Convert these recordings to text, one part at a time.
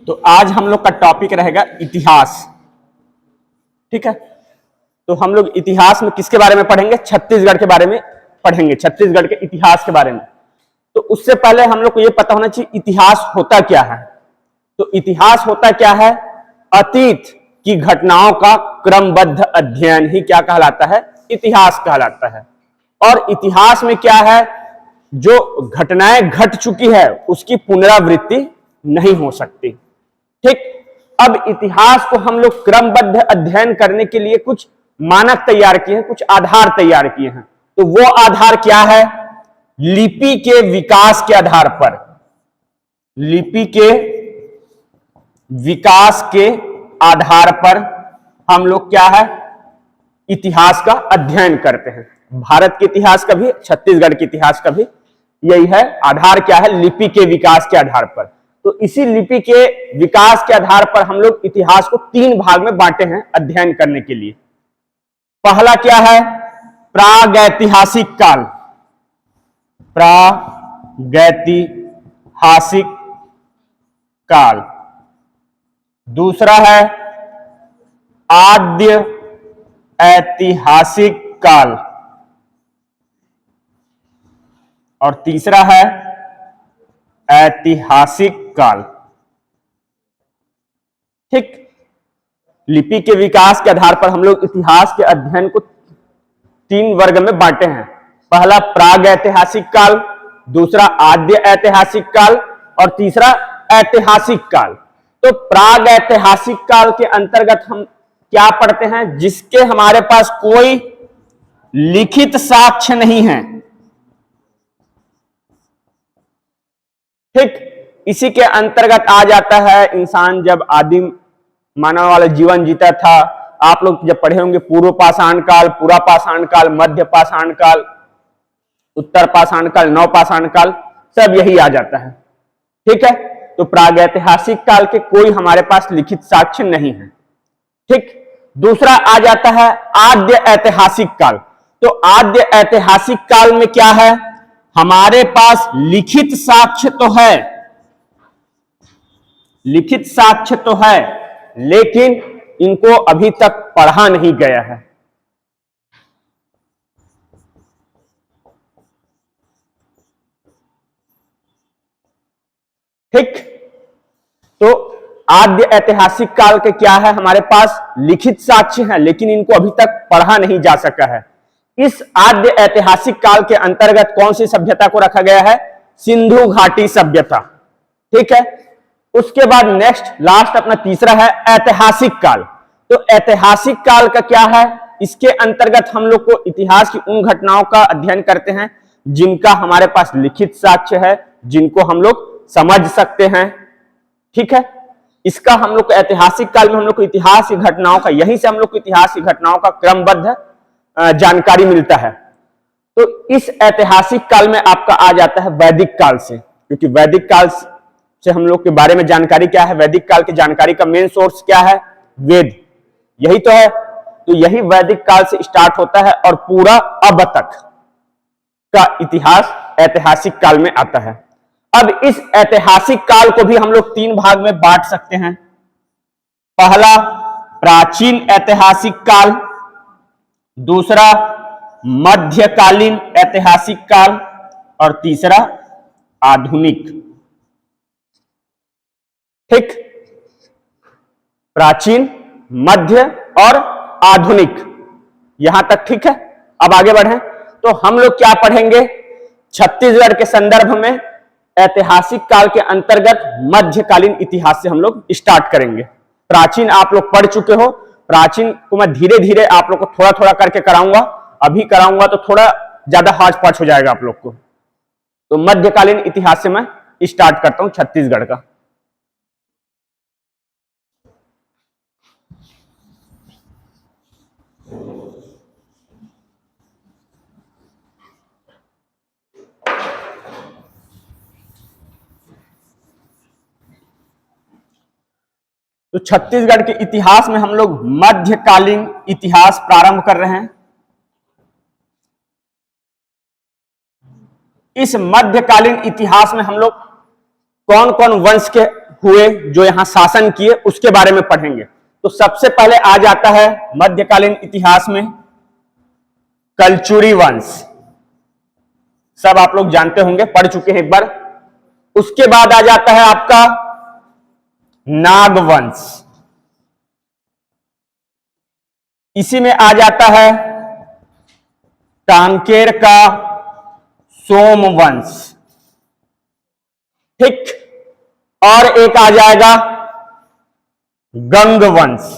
तो आज हम लोग का टॉपिक रहेगा इतिहास। ठीक है, तो हम लोग इतिहास में किसके बारे में पढ़ेंगे? छत्तीसगढ़ के बारे में पढ़ेंगे, छत्तीसगढ़ के इतिहास के बारे में। तो उससे पहले हम लोग को यह पता होना चाहिए इतिहास होता क्या है। तो इतिहास होता क्या है? अतीत की घटनाओं का क्रमबद्ध अध्ययन ही क्या कहलाता है? इतिहास कहलाता है। और इतिहास में क्या है? जो घटनाएं घट चुकी है उसकी पुनरावृत्ति नहीं हो सकती। ठीक, अब इतिहास को हम लोग क्रमबद्ध अध्ययन करने के लिए कुछ मानक तैयार किए हैं, कुछ आधार तैयार किए हैं। तो वो आधार क्या है? लिपि के विकास के आधार पर, लिपि के विकास के आधार पर हम लोग क्या है? इतिहास का अध्ययन करते हैं। भारत के इतिहास का भी, छत्तीसगढ़ के इतिहास का भी यही है। आधार क्या है? लिपि के विकास के आधार पर। तो इसी लिपि के विकास के आधार पर हम लोग इतिहास को 3 भाग में बांटे हैं अध्ययन करने के लिए। पहला क्या है? प्रागैतिहासिक काल, प्रागैतिहासिक काल। दूसरा है आद्य ऐतिहासिक काल, और तीसरा है ऐतिहासिक काल। ठीक, लिपि के विकास के आधार पर हम लोग इतिहास के अध्ययन को 3 वर्ग में बांटे हैं। पहला प्रागैतिहासिक काल, दूसरा आद्य ऐतिहासिक काल, और तीसरा ऐतिहासिक काल। तो प्रागैतिहासिक काल के अंतर्गत हम क्या पढ़ते हैं? जिसके हमारे पास कोई लिखित साक्ष्य नहीं है। ठीक, इसी के अंतर्गत आ जाता है इंसान जब आदिम मानव वाला जीवन जीता था। आप लोग जब पढ़े होंगे पूर्व पाषाण काल, पूरा पाषाण काल, मध्य पाषाण काल, उत्तर पाषाण काल, नव पाषाण काल, सब यही आ जाता है। ठीक है, तो प्रागैतिहासिक काल के कोई हमारे पास लिखित साक्ष्य नहीं है। ठीक, दूसरा आ जाता है आद्य ऐतिहासिक काल। तो आद्य ऐतिहासिक काल में क्या है? हमारे पास लिखित साक्ष्य तो है, लिखित साक्ष्य तो है, लेकिन इनको अभी तक पढ़ा नहीं गया है। ठीक, तो आद्य ऐतिहासिक काल के क्या है? हमारे पास लिखित साक्ष्य है, लेकिन इनको अभी तक पढ़ा नहीं जा सका है। इस आद्य ऐतिहासिक काल के अंतर्गत कौन सी सभ्यता को रखा गया है? सिंधु घाटी सभ्यता। ठीक है, उसके बाद नेक्स्ट लास्ट अपना तीसरा है ऐतिहासिक काल। तो ऐतिहासिक काल का क्या है? इसके अंतर्गत हम लोग को इतिहास की उन घटनाओं का अध्ययन करते हैं जिनका हमारे पास लिखित साक्ष्य है, जिनको हम लोग समझ सकते हैं। ठीक है, इसका हम लोग को ऐतिहासिक काल में हम लोग को इतिहास की घटनाओं का, यहीं से हम लोग को इतिहास की घटनाओं का क्रमबद्ध जानकारी मिलता है। तो इस ऐतिहासिक काल में आपका आ जाता है वैदिक काल से, क्योंकि वैदिक काल से हम लोग के बारे में जानकारी क्या है? वैदिक काल की जानकारी का मेन सोर्स क्या है? वेद, यही तो है। तो यही वैदिक काल से स्टार्ट होता है और पूरा अब तक का इतिहास ऐतिहासिक काल में आता है। अब इस ऐतिहासिक काल को भी हम लोग 3 भाग में बांट सकते हैं। पहला प्राचीन ऐतिहासिक काल, दूसरा मध्यकालीन ऐतिहासिक काल, और तीसरा आधुनिक। ठीक, प्राचीन, मध्य और आधुनिक, यहां तक ठीक है। अब आगे बढ़ें तो हम लोग क्या पढ़ेंगे? छत्तीसगढ़ के संदर्भ में ऐतिहासिक काल के अंतर्गत मध्यकालीन इतिहास से हम लोग स्टार्ट करेंगे। प्राचीन आप लोग पढ़ चुके हो, प्राचीन को मैं धीरे धीरे आप लोग को थोड़ा थोड़ा करके कराऊंगा। अभी कराऊंगा तो थोड़ा ज्यादा हार्ड पार्ट हो जाएगा आप लोग को। तो मध्यकालीन इतिहास से मैं स्टार्ट करता हूं छत्तीसगढ़ का। तो छत्तीसगढ़ के इतिहास में हम लोग मध्यकालीन इतिहास प्रारंभ कर रहे हैं। इस मध्यकालीन इतिहास में हम लोग कौन कौन वंश के हुए, जो यहां शासन किए, उसके बारे में पढ़ेंगे। तो सबसे पहले आ जाता है मध्यकालीन इतिहास में कलचुरी वंश। सब आप लोग जानते होंगे, पढ़ चुके हैं एक बार। उसके बाद आ जाता है आपका नागवंश। इसी में आ जाता है कांकेर का सोमवंश, ठीक। और एक आ जाएगा गंगवंश।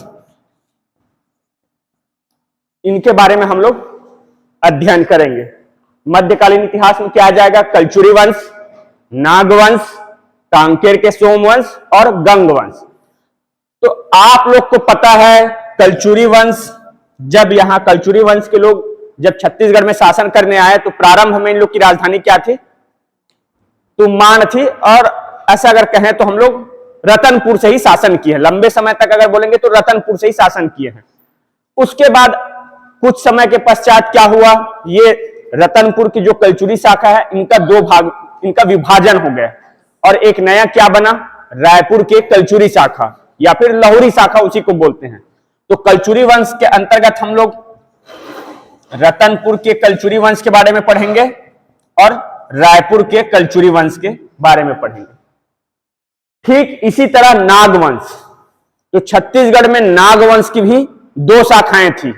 इनके बारे में हम लोग अध्ययन करेंगे। मध्यकालीन इतिहास में क्या आ जाएगा? कलचुरी वंश, नागवंश, कांकेर के सोमवंश और गंगवंश। तो आप लोग को पता है कलचुरी वंश, जब यहां कलचुरी वंश के लोग जब छत्तीसगढ़ में शासन करने आए तो प्रारंभ में इन लोग की राजधानी क्या थी? तुम्बाड़ थी। और ऐसा अगर कहें तो हम लोग रतनपुर से ही शासन किए हैं। लंबे समय तक अगर बोलेंगे तो रतनपुर से ही शासन किए हैं। उसके बाद कुछ समय के पश्चात क्या हुआ? ये रतनपुर की जो कलचुरी शाखा है, इनका दो भाग, इनका विभाजन हो गया और एक नया क्या बना? रायपुर के कलचुरी शाखा या फिर लाहौरी शाखा, उसी को बोलते हैं। तो कलचुरी वंश के अंतर्गत हम लोग रतनपुर के कलचुरी वंश के बारे में पढ़ेंगे और रायपुर के कलचुरी वंश के बारे में पढ़ेंगे। ठीक इसी तरह नागवंश, तो छत्तीसगढ़ में नागवंश की भी दो शाखाएं थी।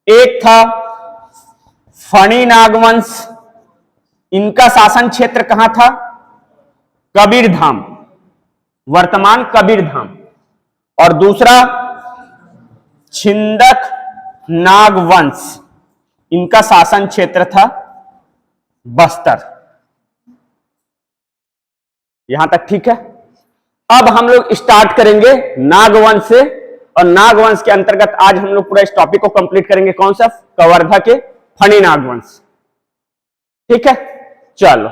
एक था फणी नागवंश, इनका शासन क्षेत्र कहां था? कबीरधाम, वर्तमान कबीरधाम। और दूसरा छिंदक नागवंश, इनका शासन क्षेत्र था बस्तर। यहां तक ठीक है। अब हम लोग स्टार्ट करेंगे नागवंश से, और नागवंश के अंतर्गत आज हम लोग पूरा इस टॉपिक को कंप्लीट करेंगे। कौन सा? कवर्धा के फणी नागवंश, ठीक है। चलो,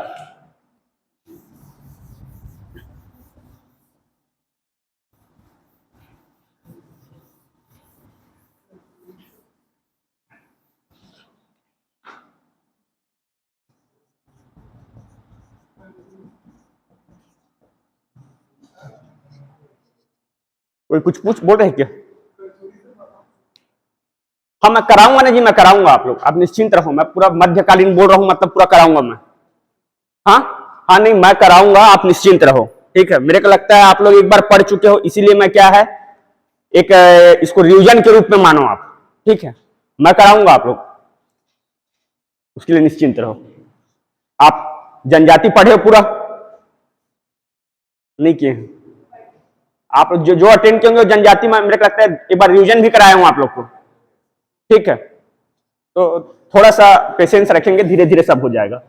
कोई कुछ बोल रहे हैं क्या? हाँ, मैं कराऊंगा ना जी, मैं कराऊंगा। आप लोग आप निश्चिंत रहो, मैं पूरा मध्यकालीन बोल रहा हूं, मतलब पूरा कराऊंगा मैं। हाँ नहीं, मैं कराऊंगा, आप निश्चिंत रहो, ठीक है। मेरे को लगता है आप लोग एक बार पढ़ चुके हो, इसीलिए मैं क्या है, एक इसको रिवीजन के रूप में मानो आप, ठीक है। मैं कराऊंगा आप लोग, उसके लिए निश्चिंत रहो। आप जनजाति पढ़े हो पूरा? नहीं किए? आप जो अटेंड किए होंगे जनजाति में, मेरे को लगता है एक बार रिवीजन भी कराया हूं आप लोग को, ठीक है। तो थोड़ा सा पेशेंस रखेंगे, धीरे धीरे सब हो जाएगा।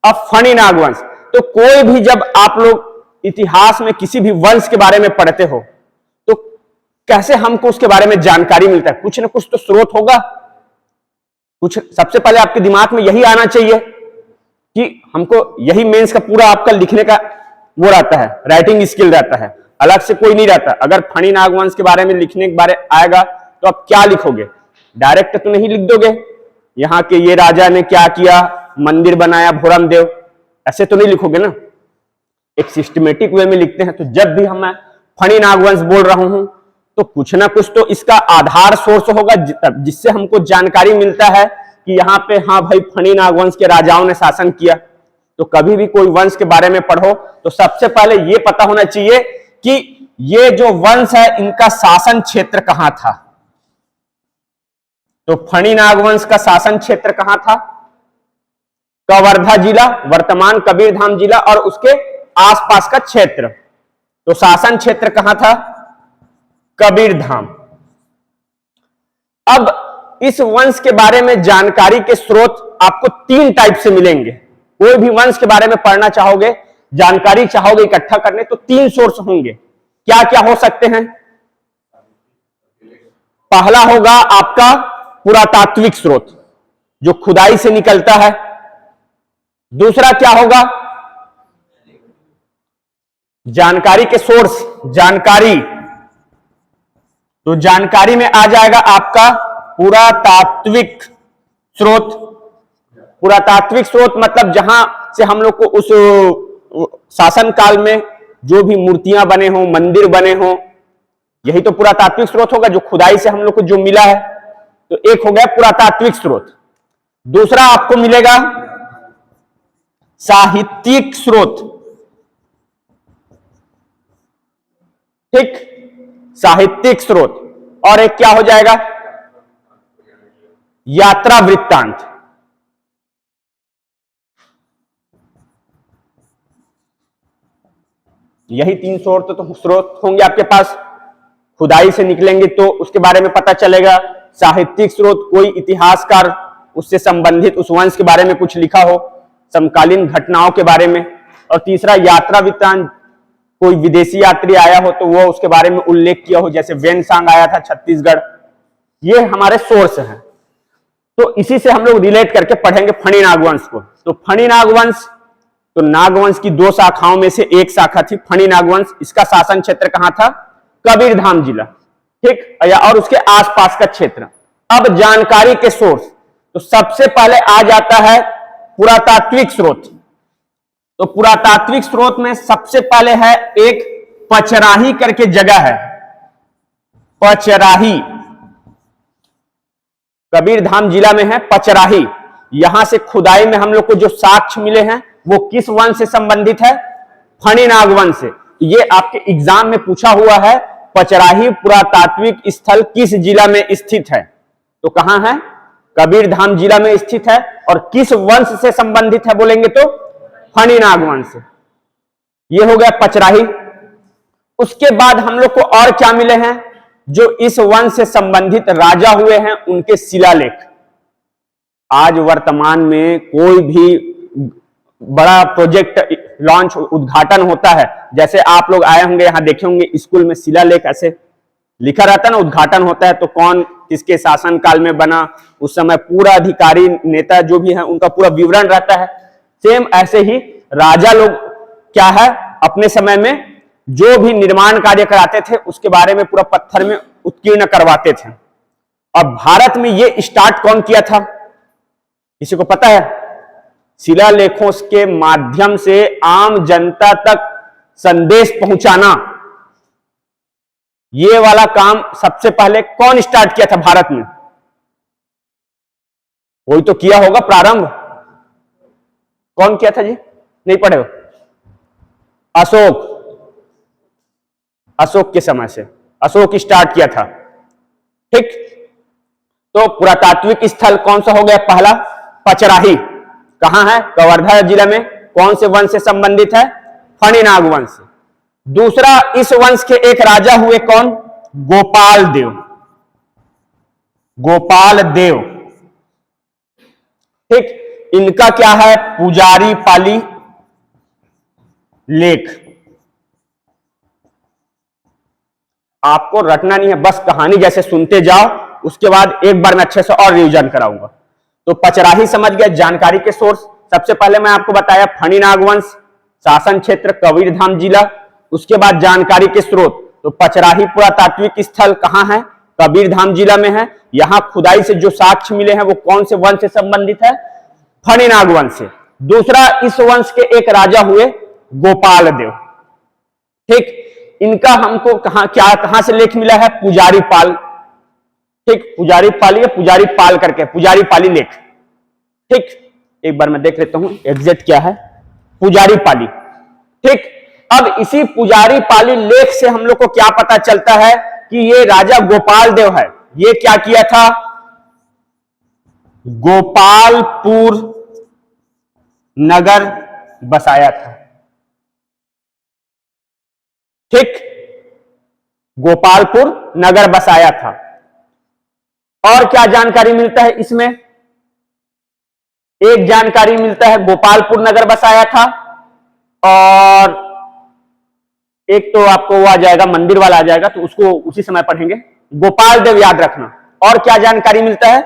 अब फणी नागवंश, तो कोई भी जब आप लोग इतिहास में किसी भी वंश के बारे में पढ़ते हो तो कैसे हमको उसके बारे में जानकारी मिलता है? कुछ ना कुछ तो स्रोत होगा। कुछ सबसे पहले आपके दिमाग में यही आना चाहिए कि हमको यही मेंस का पूरा आपका लिखने का वो रहता है, राइटिंग स्किल रहता है, अलग से कोई नहीं रहता। अगर फणी नागवंश के बारे में लिखने के बारे आएगा तो आप क्या लिखोगे? डायरेक्ट तो नहीं लिख दोगे यहाँ के ये राजा ने क्या किया, मंदिर बनाया भोरम देव, ऐसे तो नहीं लिखोगे ना। एक सिस्टमेटिक वे में लिखते हैं। तो जब भी मैं फणी नागवंश बोल रहा हूं तो कुछ ना कुछ तो इसका आधार सोर्स होगा, जिससे हमको जानकारी मिलता है कि यहाँ पे हाँ भाई फणी नागवंश के राजाओं ने शासन किया। तो कभी भी कोई वंश के बारे में पढ़ो तो सबसे पहले ये पता होना चाहिए कि ये जो वंश है इनका शासन क्षेत्र कहां था। तो फणी नागवंश का शासन क्षेत्र कहां था? कवर्धा जिला, वर्तमान कबीरधाम जिला और उसके आसपास का क्षेत्र। तो शासन क्षेत्र कहां था? कबीरधाम। अब इस वंश के बारे में जानकारी के स्रोत आपको तीन टाइप से मिलेंगे। कोई भी वंश के बारे में पढ़ना चाहोगे, जानकारी चाहोगे इकट्ठा करने, तो तीन सोर्स होंगे। क्या क्या हो सकते हैं? पहला होगा आपका पुरातात्विक स्रोत जो खुदाई से निकलता है। दूसरा क्या होगा? जानकारी के सोर्स, जानकारी। तो जानकारी में आ जाएगा आपका पुरातात्विक स्रोत। पुरातात्विक स्रोत मतलब जहां से हम लोग को शासन काल में जो भी मूर्तियां बने हों, मंदिर बने हों, यही तो पुरातात्विक स्रोत होगा जो खुदाई से हम लोग को जो मिला है। तो एक हो गया पुरातात्विक स्रोत। दूसरा आपको मिलेगा साहित्यिक स्रोत। ठीक, साहित्यिक स्रोत। और एक क्या हो जाएगा? यात्रा वृत्तांत। यही तीन स्रोत होंगे आपके पास। खुदाई से निकलेंगे तो उसके बारे में पता चलेगा। साहित्यिक स्रोत, कोई इतिहासकार उससे संबंधित उस वंश के बारे में कुछ लिखा हो, समकालीन घटनाओं के बारे में। और तीसरा यात्रा वृत्तांत, कोई विदेशी यात्री आया हो तो वो उसके बारे में उल्लेख किया हो, जैसे वेनसांग आया था छत्तीसगढ़। ये हमारे सोर्स हैं। तो इसी से हम लोग रिलेट करके पढ़ेंगे फणी नागवंश को। तो फणी नागवंश, तो नागवंश की दो शाखाओं में से एक शाखा थी फणी नागवंश। इसका शासन क्षेत्र कहां था? कबीरधाम जिला। ठीक, और उसके आसपास का क्षेत्र। अब जानकारी के सोर्स, तो सबसे पहले आ जाता है पुरातात्विक स्रोत। तो पुरातात्विक स्रोत में सबसे पहले है एक पचराही करके जगह है, पचराही। कबीरधाम जिला में है पचराही। यहां से खुदाई में हम लोग को जो साक्ष्य मिले हैं वो किस वंश से संबंधित है? फणी नागवंश से। ये आपके एग्जाम में पूछा हुआ है, पचराही पुरातात्विक स्थल किस जिला में स्थित है? तो कहां है? कबीरधाम जिला में स्थित है। और किस वंश से संबंधित है बोलेंगे तो फणी नागवंश से। ये हो गया पचराही। उसके बाद हम लोग को और क्या मिले हैं? जो इस वंश से संबंधित राजा हुए हैं उनके शिलालेख। आज वर्तमान में कोई भी बड़ा प्रोजेक्ट लॉन्च, उद्घाटन होता है, जैसे आप लोग आए होंगे यहां देखे होंगे स्कूल में शिलालेख ऐसे लिखा रहता है ना, उद्घाटन होता है तो कौन किसके शासन काल में बना, उस समय पूरा अधिकारी नेता जो भी है उनका पूरा विवरण रहता है। सेम ऐसे ही राजा लोग क्या है, अपने समय में जो भी निर्माण कार्य कराते थे उसके बारे में पूरा पत्थर में उत्कीर्ण करवाते थे। अब भारत में ये स्टार्ट कौन किया था? किसी को पता है? शिलालेखों के माध्यम से आम जनता तक संदेश पहुंचाना, ये वाला काम सबसे पहले कौन स्टार्ट किया था भारत में? कोई तो किया होगा प्रारंभ। कौन किया था जी? नहीं पढ़े हो? अशोक। अशोक के समय से अशोक स्टार्ट किया था। ठीक, तो पुरातात्विक स्थल कौन सा हो गया? पहला पचराही। कहां है? कवर्धा जिला में। कौन से वंश से संबंधित है? फणी नागवंश से। दूसरा, इस वंश के एक राजा हुए कौन? गोपाल देव। गोपाल देव। ठीक, इनका क्या है? पुजारी पाली लेख। आपको रटना नहीं है, बस कहानी जैसे सुनते जाओ, उसके बाद एक बार मैं अच्छे से और रिवीजन कराऊंगा। तो पचराही समझ गए, जानकारी के सोर्स। सबसे पहले मैं आपको बताया फणी नागवंश, शासन क्षेत्र कबीरधाम जिला। उसके बाद जानकारी के स्रोत, तो पचराही पुरातात्विक स्थल कहां है? कबीरधाम जिला में है। यहां खुदाई से जो साक्ष्य मिले हैं वो कौन से वंश से संबंधित है? फणी नागवंश से। दूसरा, इस वंश के एक राजा हुए गोपाल देव। ठीक, इनका हमको कहां से लेख मिला है? पुजारी पाल। ठीक, पुजारी पाली या पुजारी पाल करके, पुजारी पाली लेख। ठीक, एक बार मैं देख लेता हूं एग्जैक्ट क्या है। पुजारी पाली। ठीक, अब इसी पुजारी पाली लेख से हम लोग को क्या पता चलता है कि ये राजा गोपाल देव है। ये क्या किया था? गोपालपुर नगर बसाया था। ठीक, गोपालपुर नगर बसाया था। और क्या जानकारी मिलता है इसमें? एक जानकारी मिलता है गोपालपुर नगर बसाया था, और एक तो आपको वो आ जाएगा मंदिर वाला आ जाएगा, तो उसको उसी समय पढ़ेंगे। गोपाल देव याद रखना। और क्या जानकारी मिलता है?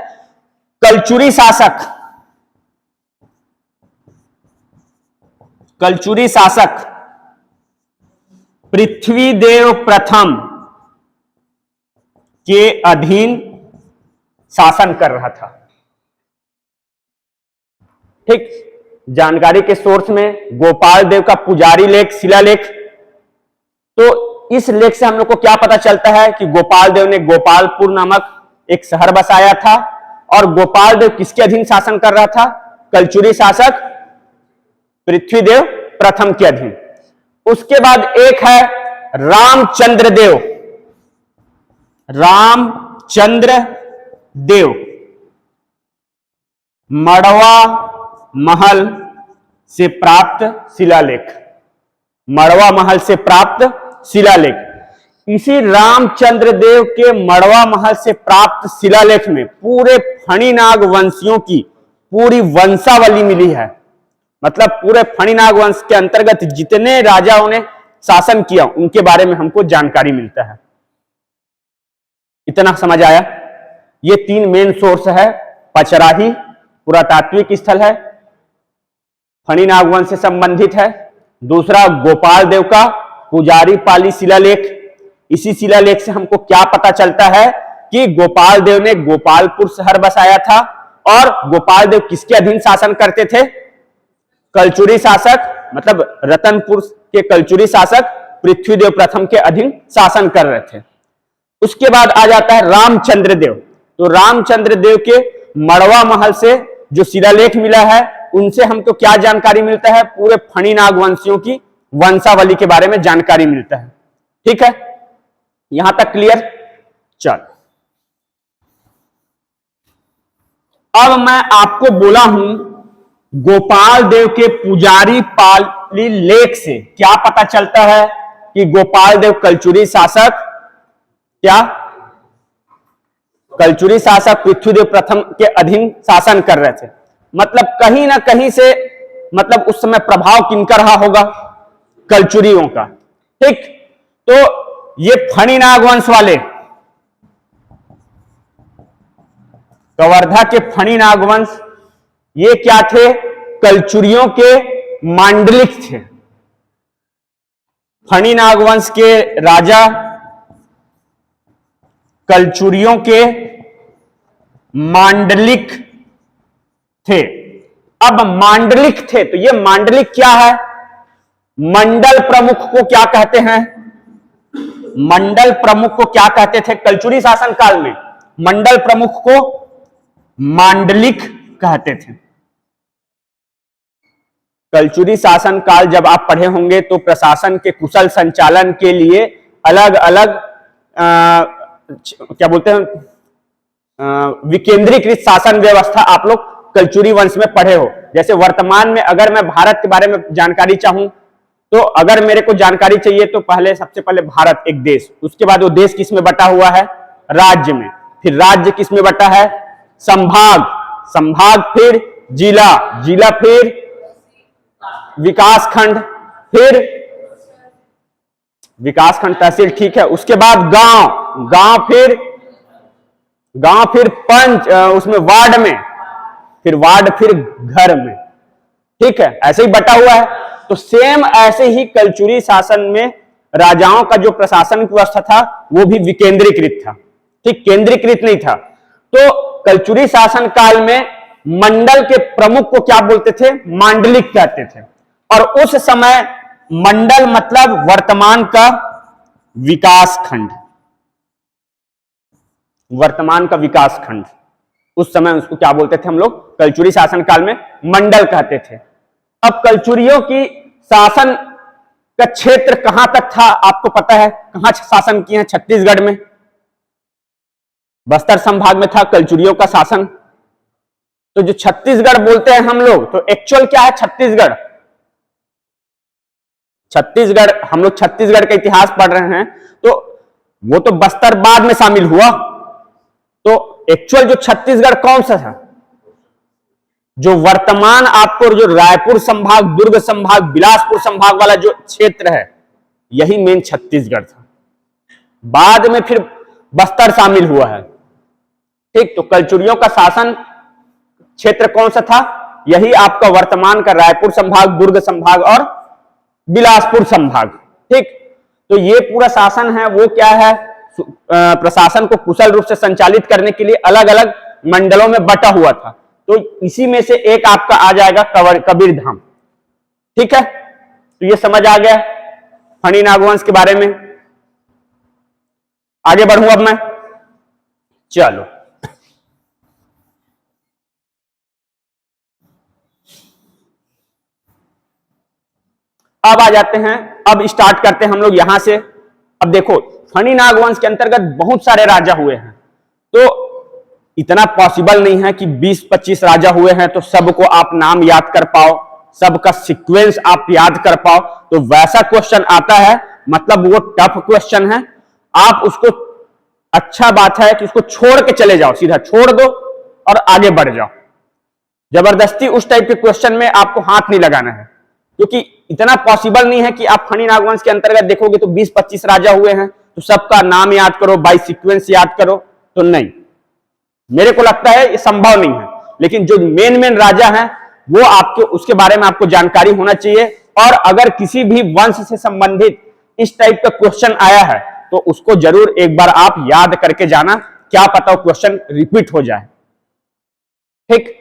कलचुरी शासक, कलचुरी शासक पृथ्वीदेव प्रथम के अधीन शासन कर रहा था। ठीक, जानकारी के सोर्स में गोपाल देव का पुजारी लेख, शिलालेख। तो इस लेख से हम लोग को क्या पता चलता है कि गोपाल देव ने गोपालपुर नामक एक शहर बसाया था, और गोपाल देव किसके अधीन शासन कर रहा था? कलचुरी शासक पृथ्वीदेव प्रथम के अधीन। उसके बाद एक है रामचंद्र देव। रामचंद्र देव मड़वा महल से प्राप्त शिलालेख। मड़वा महल से प्राप्त शिलालेख। इसी रामचंद्र देव के मड़वा महल से प्राप्त शिलालेख में पूरे फणिनाग वंशियों की पूरी वंशावली मिली है। मतलब पूरे फणिनाग वंश के अंतर्गत जितने राजाओं ने शासन किया उनके बारे में हमको जानकारी मिलता है। इतना समझ आया? ये 3 मेन सोर्स है। पचराही पुरातात्विक स्थल है, फणिनाग वंश से संबंधित है। दूसरा गोपाल देव का पुजारी पाली शिलालेख। इसी शिलालेख से हमको क्या पता चलता है कि गोपाल देव ने गोपालपुर शहर बसाया था, और गोपाल देव किसके अधीन शासन करते थे? कलचुरी शासक, मतलब रतनपुर के कलचुरी शासक पृथ्वीदेव प्रथम के अधीन शासन कर रहे थे। उसके बाद आ जाता है रामचंद्र देव। तो रामचंद्र देव के मड़वा महल से जो शिलालेख मिला है उनसे हमको क्या जानकारी मिलता है? पूरे फणिनाग वंशियों की वंशावली के बारे में जानकारी मिलता है। ठीक है, यहां तक क्लियर? चल, अब मैं आपको बोला हूं गोपाल देव के पुजारी पाली लेख से क्या पता चलता है कि गोपाल देव कलचुरी शासक, क्या कलचुरी शासक पृथ्वीदेव प्रथम के अधीन शासन कर रहे थे। मतलब कहीं ना कहीं से, मतलब उस समय प्रभाव किनका रहा होगा? कलचुरियों का। ठीक, तो ये फणिनाग वंश वाले, कवर्धा के फणिनाग वंश, ये क्या थे? कलचुरियों के मांडलिक थे। फणिनाग वंश के राजा कलचुरियों के मांडलिक थे। अब मांडलिक थे तो ये मांडलिक क्या है? मंडल प्रमुख को क्या कहते हैं? मंडल प्रमुख को क्या कहते थे कलचुरी शासन काल में? मंडल प्रमुख को मांडलिक कहते थे। कलचुरी शासन काल जब आप पढ़े होंगे तो प्रशासन के कुशल संचालन के लिए अलग अलग क्या बोलते हैं, विकेंद्रीकृत शासन व्यवस्था आप लोग कलचुरी वंश में पढ़े हो। जैसे वर्तमान में अगर मैं भारत के बारे में जानकारी चाहूं, तो अगर मेरे को जानकारी चाहिए तो पहले, सबसे पहले भारत एक देश, उसके बाद वो देश किस में बटा हुआ है? राज्य में। फिर राज्य किस में बटा है? संभाग, संभाग फिर जिला, जिला फिर विकासखंड, फिर विकासखंड तहसील, ठीक है। उसके बाद गांव, गांव फिर पंच, उसमें वार्ड में, फिर वार्ड, फिर घर में, ठीक है। ऐसे ही बटा हुआ है। तो सेम ऐसे ही कलचुरी शासन में राजाओं का जो प्रशासन व्यवस्था था वो भी विकेंद्रीकृत था, ठीक, केंद्रीकृत नहीं था। तो कलचुरी शासन काल में मंडल के प्रमुख को क्या बोलते थे? मांडलिक कहते थे। और उस समय मंडल मतलब वर्तमान का विकास खंड, वर्तमान का विकास खंड, उस समय उसको क्या बोलते थे हम लोग? कलचुरी शासन काल में मंडल कहते थे। अब कलचुरियों की शासन का क्षेत्र कहां तक था आपको पता है? कहां शासन किए हैं? छत्तीसगढ़ में, बस्तर संभाग में था कलचुरियों का शासन। तो जो छत्तीसगढ़ बोलते हैं हम लोग, तो एक्चुअल क्या है छत्तीसगढ़? छत्तीसगढ़, हम लोग छत्तीसगढ़ का इतिहास पढ़ रहे हैं तो वो तो बस्तर बाद में शामिल हुआ। तो एक्चुअल जो छत्तीसगढ़ कौन सा था? जो वर्तमान आपको जो रायपुर संभाग, दुर्ग संभाग, बिलासपुर संभाग वाला जो क्षेत्र है, यही मेन छत्तीसगढ़ था। बाद में फिर बस्तर शामिल हुआ है, ठीक। तो कलचुरियों का शासन क्षेत्र कौन सा था? यही आपका वर्तमान का रायपुर संभाग, दुर्ग संभाग और बिलासपुर संभाग, ठीक। तो ये पूरा शासन है वो क्या है? प्रशासन को कुशल रूप से संचालित करने के लिए अलग अलग मंडलों में बटा हुआ था। तो इसी में से एक आपका आ जाएगा कबीर धाम। ठीक है, तो ये समझ आ गया फणी नागवंश के बारे में। आगे बढ़ूं अब मैं, चलो अब आ जाते हैं, अब स्टार्ट करते हैं हम लोग यहां से। अब देखो फणी नागवंश के अंतर्गत बहुत सारे राजा हुए हैं, तो इतना पॉसिबल नहीं है कि 20-25 राजा हुए हैं तो सबको आप नाम याद कर पाओ, सबका सीक्वेंस आप याद कर पाओ। तो वैसा क्वेश्चन आता है, मतलब वो टफ क्वेश्चन है, आप उसको, अच्छा बात है कि उसको छोड़ के चले जाओ, सीधा छोड़ दो और आगे बढ़ जाओ। जबरदस्ती उस टाइप के क्वेश्चन में आपको हाथ नहीं लगाना है, क्योंकि इतना पॉसिबल नहीं है कि आप फणी नागवंश के अंतर्गत देखोगे तो 20-25 राजा हुए हैं तो सबका नाम याद करो, बाई सीक्वेंस याद करो, तो नहीं, मेरे को लगता है ये संभव नहीं है। लेकिन जो मेन मेन राजा हैं वो आपके, उसके बारे में आपको जानकारी होना चाहिए। और अगर किसी भी वंश से संबंधित इस टाइप का क्वेश्चन आया है तो उसको जरूर एक बार आप याद करके जाना, क्या पता वो क्वेश्चन रिपीट हो जाए। ठीक,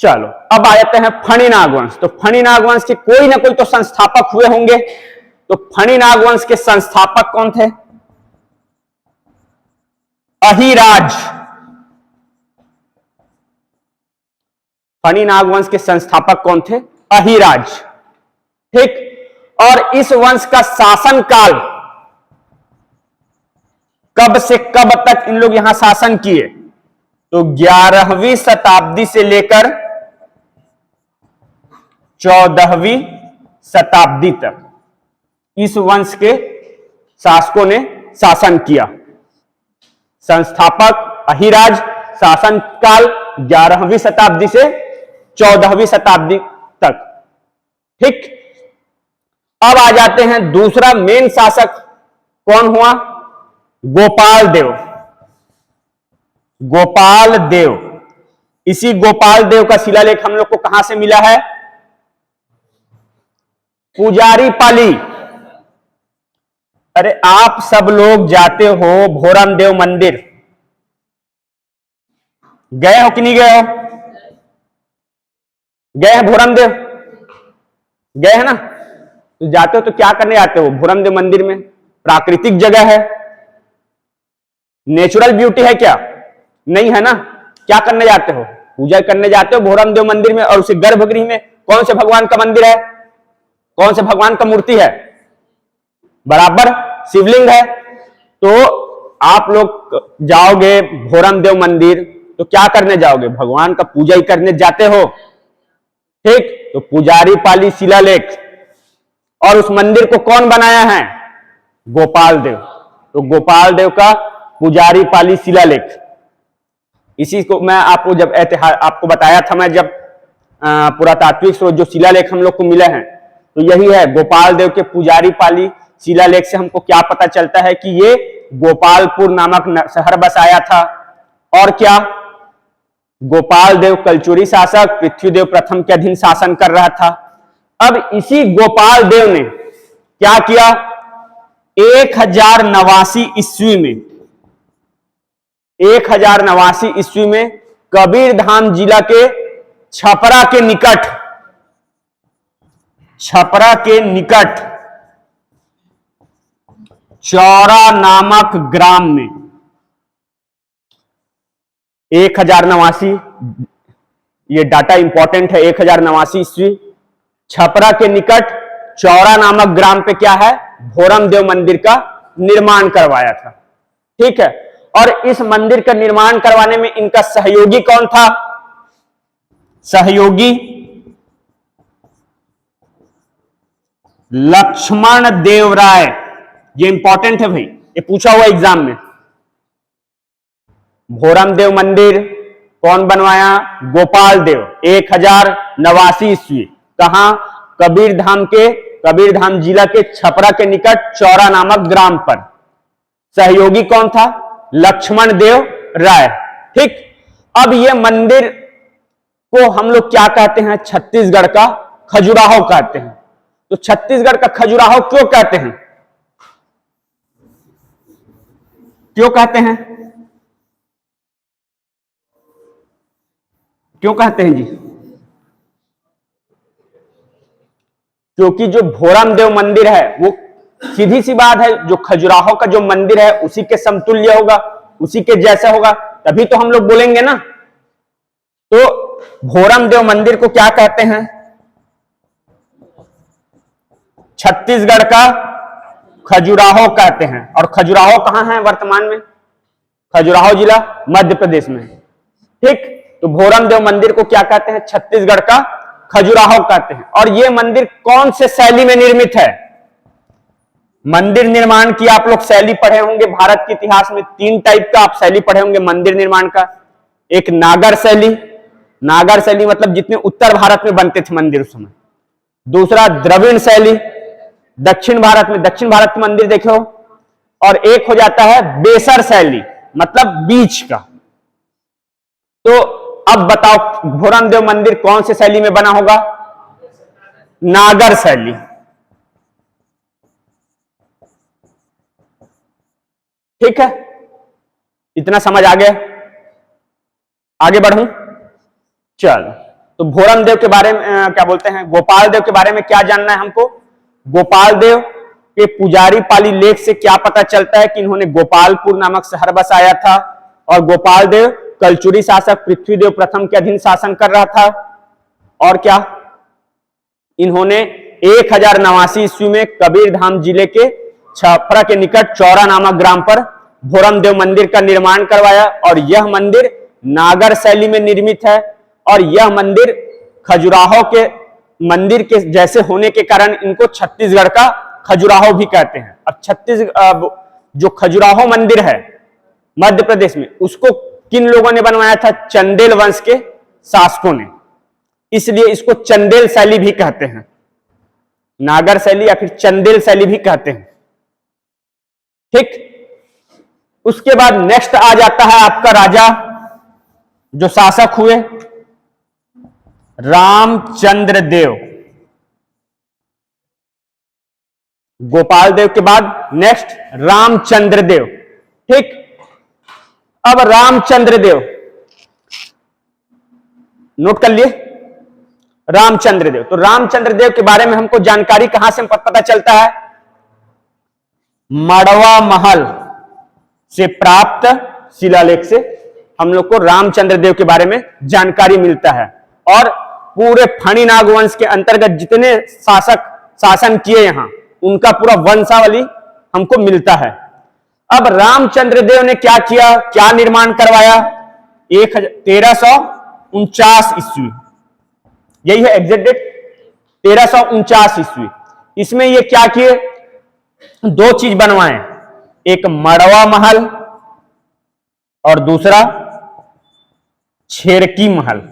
चलो अब आ जाते हैं फणी नागवंश। तो फणी नागवंश के कोई ना कोई तो संस्थापक हुए होंगे, तो फणी नागवंश के संस्थापक कौन थे? अहिराज। फणी नागवंश के संस्थापक कौन थे? अहिराज। ठीक, और इस वंश का शासन काल कब से कब तक इन लोग यहां शासन किए? तो 11वीं शताब्दी से लेकर 14वीं शताब्दी तक इस वंश के शासकों ने शासन किया। संस्थापक अहिराज, शासन काल 11वीं शताब्दी से 14वीं शताब्दी तक। ठीक, अब आ जाते हैं दूसरा मेन शासक कौन हुआ? गोपाल देव। गोपाल देव, इसी गोपाल देव का शिलालेख हम लोग को कहां से मिला है? पुजारी पाली। अरे आप सब लोग जाते हो भोरम देव मंदिर, गए हो कि नहीं गए हो? गए हैं भोरम देव? गए हैं ना? तो जाते हो तो क्या करने जाते हो भोरम देव मंदिर में? प्राकृतिक जगह है, नेचुरल ब्यूटी है क्या? नहीं है ना? क्या करने जाते हो? पूजा करने जाते हो भोरम देव मंदिर में। और उसे गर्भगृह में कौन से भगवान का मंदिर है? कौन से भगवान का मूर्ति है? बराबर शिवलिंग है। तो आप लोग जाओगे भोरम देव मंदिर तो क्या करने जाओगे? भगवान का पूजा ही करने जाते हो। ठीक, तो पुजारी पाली शिलालेख, और उस मंदिर को कौन बनाया है? गोपाल देव। तो गोपाल देव का पुजारी पाली शिलालेख, इसी को मैं आपको जब आपको बताया था, मैं जब पुरातात्विक स्रोत जो शिलालेख हम लोग को मिले हैं तो यही है गोपाल देव के पुजारी पाली शिलालेख से हमको क्या पता चलता है कि ये गोपालपुर नामक शहर बसाया था। और क्या, गोपाल देव कलचुरी शासक पृथ्वीदेव प्रथम के अधीन शासन कर रहा था। अब इसी गोपाल देव ने क्या किया? 1089 ईस्वी में, 1089 ईस्वी में कबीरधाम जिला के छपरा के निकट, छपरा के निकट चौरा नामक ग्राम में, 1089, ये डाटा इंपॉर्टेंट है, 1089 ईस्वी, छपरा के निकट चौरा नामक ग्राम पे क्या है? भोरम देव मंदिर का निर्माण करवाया था। ठीक है, और इस मंदिर का निर्माण करवाने में इनका सहयोगी कौन था? सहयोगी लक्ष्मण देव राय। ये इंपॉर्टेंट है भाई, ये पूछा हुआ एग्जाम में। भोरम देव मंदिर कौन बनवाया? गोपाल देव, 1089 ईस्वी। कहां? कबीरधाम के, कबीरधाम जिला के छपरा के निकट चौरा नामक ग्राम पर। सहयोगी कौन था? लक्ष्मण देव राय। ठीक, अब यह मंदिर को हम लोग क्या कहते हैं? छत्तीसगढ़ का खजुराहो कहते हैं। तो छत्तीसगढ़ का खजुराहो क्यों कहते हैं? क्यों कहते हैं? क्यों कहते हैं जी? क्योंकि जो भोरम देव मंदिर है वो सीधी सी बात है, जो खजुराहो का जो मंदिर है उसी के समतुल्य होगा, उसी के जैसा होगा, तभी तो हम लोग बोलेंगे ना। तो भोरम देव मंदिर को क्या कहते हैं? छत्तीसगढ़ का खजुराहो कहते हैं। और खजुराहो कहां है वर्तमान में? खजुराहो जिला मध्य प्रदेश में। ठीक, तो भोरम देव मंदिर को क्या कहते हैं? छत्तीसगढ़ का खजुराहो कहते हैं। और यह मंदिर कौन से शैली में निर्मित है? मंदिर निर्माण की आप लोग शैली पढ़े होंगे, भारत के इतिहास में 3 टाइप का आप शैली पढ़े होंगे मंदिर निर्माण का। एक नागर शैली, नागर शैली मतलब जितने उत्तर भारत में बनते थे मंदिर उस समय। दूसरा द्रविड़ शैली, दक्षिण भारत में, दक्षिण भारत के मंदिर देखे हो। और एक हो जाता है बेसर शैली, मतलब बीच का। तो अब बताओ भोरम देव मंदिर कौन से शैली में बना होगा? नागर शैली। ठीक है, इतना समझ आ गया? आगे बढ़ूं? चलो, तो भोरम देव के बारे में क्या बोलते हैं, गोपाल देव के बारे में क्या जानना है हमको? गोपाल देव के पुजारी पाली लेख से क्या पता चलता है कि इन्होंने गोपालपुर नामक शहर बसाया था। और गोपाल देव कलचुरी शासक पृथ्वीदेव प्रथम के अधीन शासन कर रहा था। और क्या, इन्होंने 1089 ईस्वी में कबीरधाम जिले के छपरा के निकट चौरा नामक ग्राम पर भोरम देव मंदिर का निर्माण करवाया। और यह मंदिर नागर शैली में निर्मित है। और यह मंदिर खजुराहो के मंदिर के जैसे होने के कारण इनको छत्तीसगढ़ का खजुराहो भी कहते हैं। अब जो खजुराहो मंदिर है मध्य प्रदेश में, उसको किन लोगों ने बनवाया था? चंदेल वंश के शासकों ने, इसलिए इसको चंदेल शैली भी कहते हैं। नागर शैली या फिर चंदेल शैली भी कहते हैं। ठीक, उसके बाद नेक्स्ट आ जाता है आपका राजा जो शासक हुए, रामचंद्र देव। गोपाल देव के बाद नेक्स्ट रामचंद्र देव। ठीक, अब रामचंद्र देव नोट कर लिए, रामचंद्र देव। तो रामचंद्र देव के बारे में हमको जानकारी कहां से पता चलता है? मड़वा महल से प्राप्त शिलालेख से हम लोग को रामचंद्र देव के बारे में जानकारी मिलता है। और पूरे फणी नाग वंश के अंतर्गत जितने शासक शासन किए यहां, उनका पूरा वंशावली हमको मिलता है। अब रामचंद्र देव ने क्या किया, क्या निर्माण करवाया? 1349 ईस्वी, यही है एग्जैक्ट डेट, 1349 ईस्वी। इसमें ये क्या किए? 2 चीज बनवाए, एक मड़वा महल और दूसरा छेरकी महल।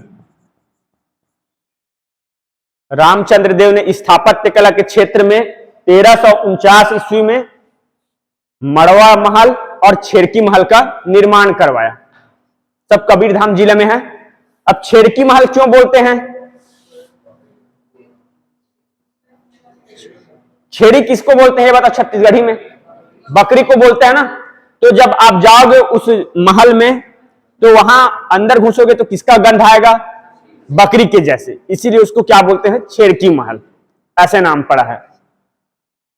रामचंद्र देव ने स्थापत्य कला के क्षेत्र में 1349 ईस्वी में मड़वा महल और छेरकी महल का निर्माण करवाया। सब कबीरधाम जिले में है। अब छेरकी महल क्यों बोलते हैं? छेरी किसको बोलते हैं बता? छत्तीसगढ़ी में बकरी को बोलते हैं ना। तो जब आप जाओगे उस महल में तो वहां अंदर घुसोगे तो किसका गंध आएगा? बकरी के जैसे, इसीलिए उसको क्या बोलते हैं? छेरकी महल, ऐसे नाम पड़ा है।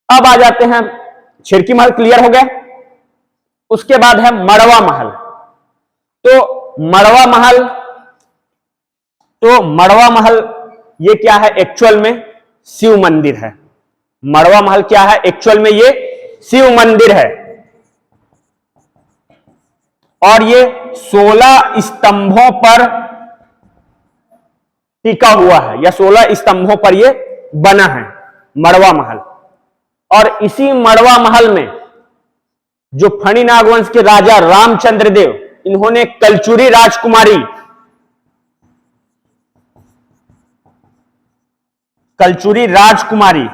अब आ जाते हैं, छेरकी महल क्लियर हो गया। उसके बाद है मड़वा महल। तो मड़वा महल ये क्या है? एक्चुअल में शिव मंदिर है। मड़वा महल क्या है? एक्चुअल में ये शिव मंदिर है। और ये 16 स्तंभों पर टिका हुआ है, या 16 स्तंभों पर ये बना है मड़वा महल। और इसी मड़वा महल में जो फणी नागवंश के राजा रामचंद्र देव, इन्होंने कलचुरी राजकुमारी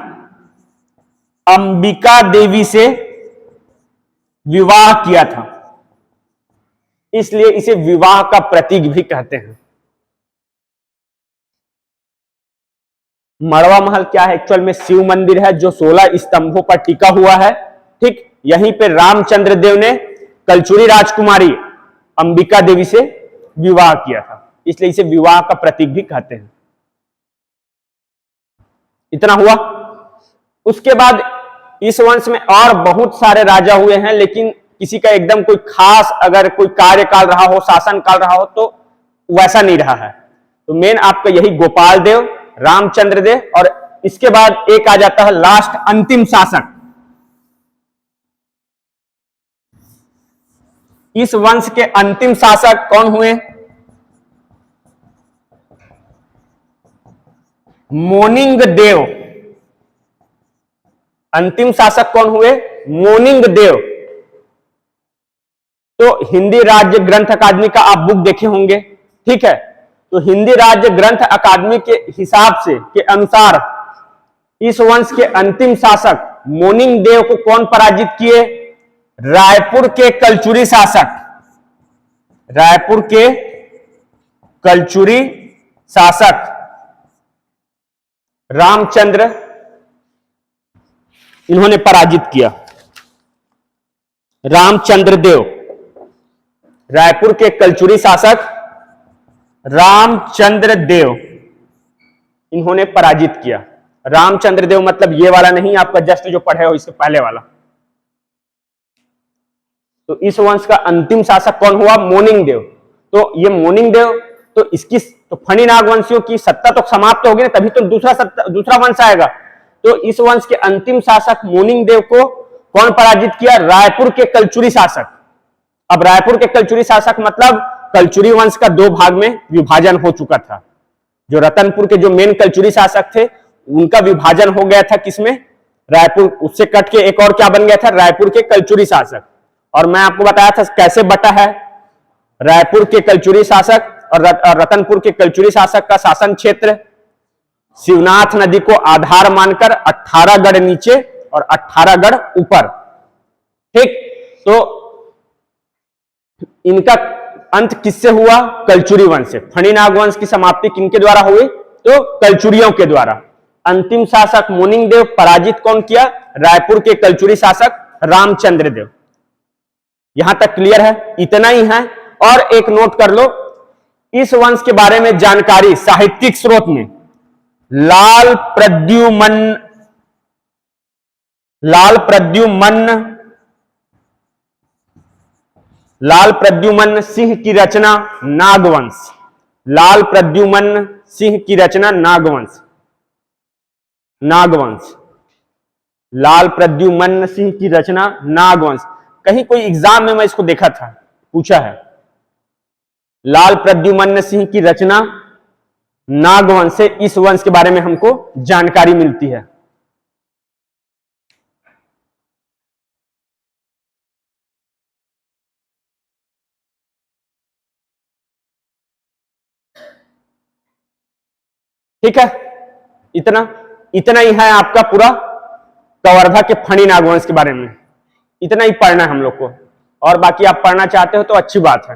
अंबिका देवी से विवाह किया था, इसलिए इसे विवाह का प्रतीक भी कहते हैं। मड़वा महल क्या है? एक्चुअल में शिव मंदिर है जो 16 स्तंभों पर टिका हुआ है। ठीक, यहीं पे रामचंद्र देव ने कलचुरी राजकुमारी अंबिका देवी से विवाह किया था। इसलिए इसे विवाह का प्रतीक भी कहते हैं। इतना हुआ। उसके बाद इस वंश में और बहुत सारे राजा हुए हैं, लेकिन किसी का एकदम कोई खास अगर कोई कार्यकाल रहा हो, शासन काल रहा हो, तो वैसा नहीं रहा है। तो मेन आपका यही गोपाल देव, रामचंद्र देव, और इसके बाद एक आ जाता है लास्ट अंतिम शासक। इस वंश के अंतिम शासक कौन हुए? मोनिंग देव। अंतिम शासक कौन हुए? मोनिंग देव। तो हिंदी राज्य ग्रंथ अकादमी का आप बुक देखे होंगे, ठीक है। तो हिंदी राज्य ग्रंथ अकादमी के हिसाब से के अनुसार इस वंश के अंतिम शासक मोनिंग देव को कौन पराजित किए? रायपुर के कलचुरी शासक, रायपुर के कलचुरी शासक रामचंद्र, इन्होंने पराजित किया। रामचंद्र देव, रायपुर के कलचुरी शासक रामचंद्र देव, इन्होंने पराजित किया। रामचंद्र देव मतलब ये वाला नहीं, आपका जस्ट जो पढ़े हो इसके पहले वाला। तो इस वंश का अंतिम शासक कौन हुआ? मोनिंग देव। तो ये मोनिंग देव, तो इसकी तो फणी नागवंशियों की सत्ता तो समाप्त होगी ना, तभी तो दूसरा वंश आएगा। तो इस वंश के अंतिम शासक मोनिंग देव को कौन पराजित किया? रायपुर के कलचुरी शासक। अब रायपुर के कलचुरी शासक मतलब कलचुरी वंश का दो भाग में विभाजन हो चुका था। जो रतनपुर के जो मेन कलचुरी शासक थे, उनका विभाजन हो गया था किसमें? रायपुर। उससे कट के एक और क्या बन गया था? रायपुर के कलचुरी शासक। और मैं आपको बताया था कैसे बटा है। रायपुर के कलचुरी शासक और रतनपुर के कलचुरी शासक का शासन क्षेत्र शिवनाथ नदी को आधार मानकर 18 गढ़ नीचे और 18 गढ़ ऊपर, ठीक। तो इनका अंत किससे हुआ? कलचुरी वंश से। फणी नागवंश की समाप्ति किनके द्वारा हुई? तो कलचुरियों के द्वारा। अंतिम शासक मोनिंग देव, पराजित कौन किया? रायपुर के कलचुरी शासक रामचंद्र देव। यहां तक क्लियर है? इतना ही है। और एक नोट कर लो, इस वंश के बारे में जानकारी साहित्यिक स्रोत में लाल प्रद्युमन सिंह की रचना नागवंश। लाल प्रद्युमन सिंह की रचना नागवंश। लाल प्रद्युमन सिंह की रचना नागवंश। कहीं कोई एग्जाम में मैं इसको देखा था, पूछा है। लाल प्रद्युमन सिंह की रचना नागवंश से इस वंश के बारे में हमको जानकारी मिलती है। ठीक है, इतना ही है आपका पूरा कवर्धा के फणी नागवंश के बारे में। इतना ही पढ़ना है हम लोग को, और बाकी आप पढ़ना चाहते हो तो अच्छी बात है,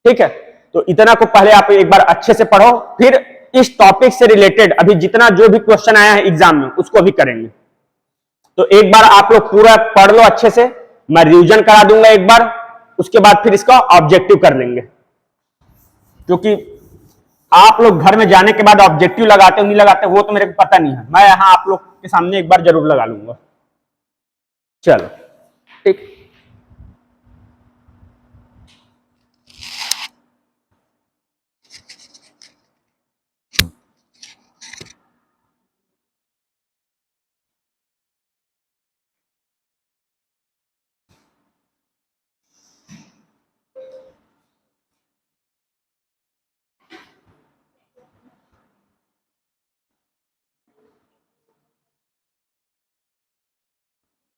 ठीक है। तो इतना को पहले आप एक बार अच्छे से पढ़ो, फिर इस टॉपिक से रिलेटेड अभी जितना जो भी क्वेश्चन आया है एग्जाम में उसको भी करेंगे। तो एक बार आप लोग पूरा पढ़ लो अच्छे से, मैं रिवीजन करा दूंगा एक बार, उसके बाद फिर इसका ऑब्जेक्टिव कर लेंगे। क्योंकि आप लोग घर में जाने के बाद ऑब्जेक्टिव लगाते हो नहीं लगाते वो तो मेरे को पता नहीं है, मैं यहां आप लोग के सामने एक बार जरूर लगा लूंगा। चलो ठीक।